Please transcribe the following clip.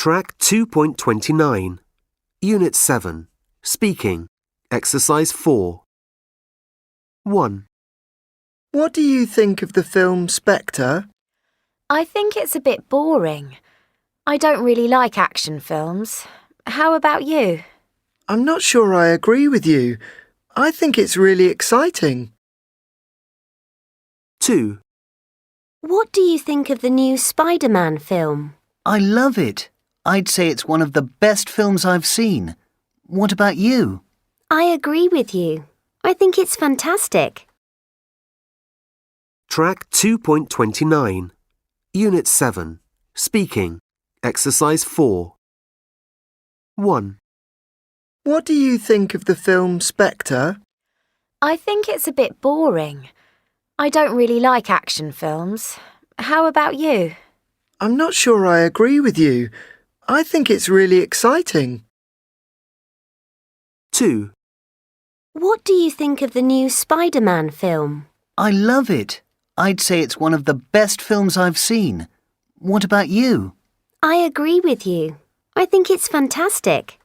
Track 2.29, Unit 7, Speaking, Exercise 4. 1. What do you think of the film Spectre? I think it's a bit boring. I don't really like action films. How about you? I'm not sure I agree with you. I think it's really exciting. 2. What do you think of the new Spider-Man film? I love it. I'd say it's one of the best films I've seen. What about you? I agree with you. I think it's fantastic. Track 2.29, Unit 7, Speaking, Exercise 4. 1. What do you think of the film Spectre? I think it's a bit boring. I don't really like action films. How about you? I'm not sure I agree with you. I think it's really exciting. 2. What do you think of the new Spider-Man film? I love it. I'd say it's one of the best films I've seen. What about you? I agree with you. I think it's fantastic.